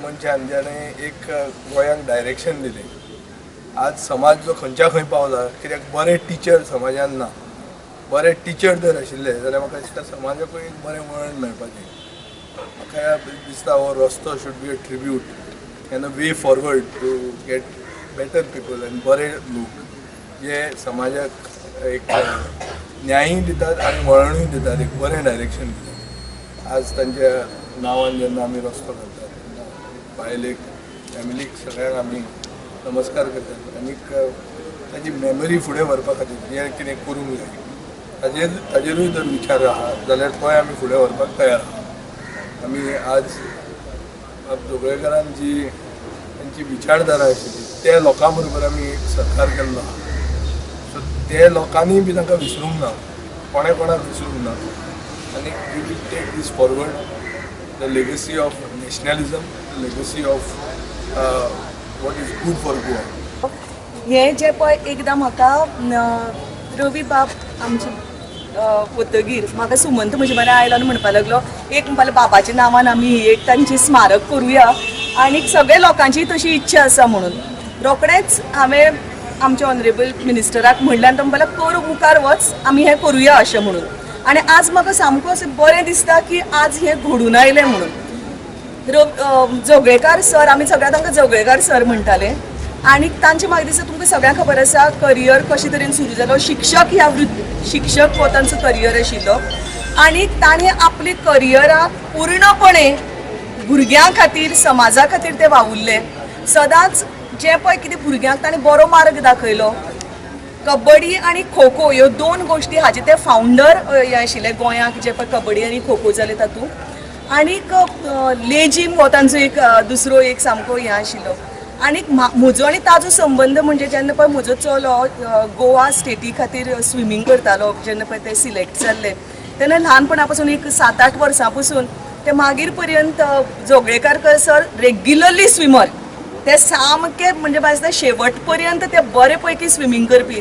मनशान जेणें एक गोंयांक डायरेक्शन दिलें। आज समाज जो खंयच्या खंय पावला, कित्याक बरे टिचर समाजान ना। बरे टिचर जर आशिल्ले जाल्यार म्हाका दिसता समाजाकूय एक बरें वळण मेळपाचें। म्हाका दिसता हो रस्तो should be a tribute and a way forward to get better people and बरे लोक जे समाजाक एक न्यायी दितात आनी वळणूय दितात, एक बरें डायरेक्शन दितात। आज तांच्या नांवान जेन्ना आमी रस्तो घालतात बायलेक फॅमिलीक सगळ्यांक आमी नमस्कार करतात आनीक ताजी मेमरी फुडें व्हरपा खातीर जें कितें करूंक जाय ताजेरूय जर विचार आहा जाल्यार तोय आमी फुडें व्हरपाक तयार आहा। आमी आज जोगळेकरान जी तांची विचारधारा आशिल्ली त्या लोकां बरोबर आमी सरकार केल्लो आहा। सो ते लोकांनी बी तांकां विसरूंक ना, कोणाक विसरूंक ना आनी we will take this forward the legacy of nationalism, the legacy of what is good for Goa. हे जे पळय एकदां म्हाका रवी बाब आमचे वतगीर म्हाका सुमंत म्हजे म्हऱ्या आयलो आनी म्हणपाक लागलो एक म्हणपाक बाबाच्या नांवान आमी एक तांची स्मारक करुया आनी सगळे लोकांची तशी इच्छा आसा म्हणून रोखडेंच हांवें आमच्या ऑनरेबल मिनिस्टराक म्हणलें आनी तो म्हणपाक कर मुखार वच आमी हें करुया अशें म्हणून। आणि आज म्हाका सामको अशें बरें दिसता की आज हे घडून आयलें म्हणून। जोगळेकार सर आमी सगळ्यां तांकां जोगळेकार सर म्हणटाले आनी तांचे म्हाका दिसता तुमकां सगळ्यांक खबर आसा करियर कशे तरेन सुरू जालो। शिक्षक ह्या शिक्षक हो तांचो करियर आशिल्लो आनी ताणें आपले करियराक पूर्णपणे भुरग्यां खातीर समाजा खातीर ते वावुरले। सदांच जे पळय कितें भुरग्यांक ताणें बरो मार्ग दाखयलो। कबड्डी आणि खो खो ह्यो दोन गोष्टी हाजे ते फावंडर हे आशिल्ले गोंयांक जे पळय कबड्डी आनी खो खो जाले तातूंत। आनीक लेजीम हो तांचो एक दुसरो एक सामको हे आशिल्लो। आनीक म्हजो आनी ताजो संबंध म्हणजे जेन्ना पळय म्हजो चलो गोवा स्टेटी खातीर स्विमींग करतालो, जेन्ना पळय ते सिलेक्ट जाल्ले तेन्ना ल्हानपणा पासून एक 7-8 वर्सां पासून ते मागीर पर्यंत जोगळेकार सर रेग्युलरली स्विमर, ते सामके म्हणजे भायसता शेवट पर्यंत ते बरे पैकी स्विमींग करपी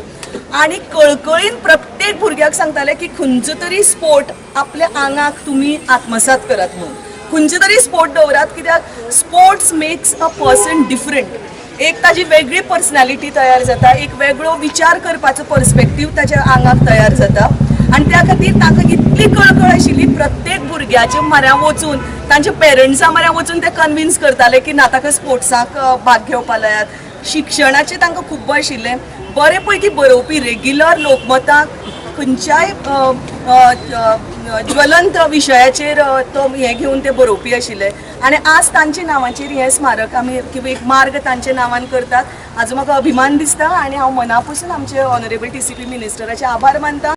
आनी कळकळीन प्रत्येक भुरग्याक सांगताले की खंयचो तरी स्पोर्ट आपल्या आंगाक तुमी आत्मसात करात म्हणून, खंयचो तरी स्पोर्ट दवरात कित्याक sports makes a person different. एक ताजी वेगळी पर्सनॅलिटी तयार जाता, एक वेगळो विचार करपाचो पर्स्पेक्टीव ताच्या आंगाक तयार जाता आनी त्या खातीर ताका इतली कळकळ आशिल्ली प्रत्येक भुरग्याच्या म्हऱ्यान वचून तांच्या पेरंट्सां म्हऱ्यान वचून ते कन्विन्स करताले की ना ताका स्पोर्ट्साक भाग घेवपाक लायात। शिक्षणाचें तांकां खूब आशिल्लें, बरे पैकी बरोवपी रेग्युलर लोकमताक खंयच्याय ज्वलंत विशयाचेर तो हें घेवन ते बरोवपी आशिल्ले आनी आज तांच्या नांवाचेर हें स्मारक आमी किंवा एक मार्ग तांच्या नांवान करतात हाजो म्हाका अभिमान दिसता आनी हांव मना पासून आमचे ऑनरेबल TCP मिनिस्टराचे आभार मानता।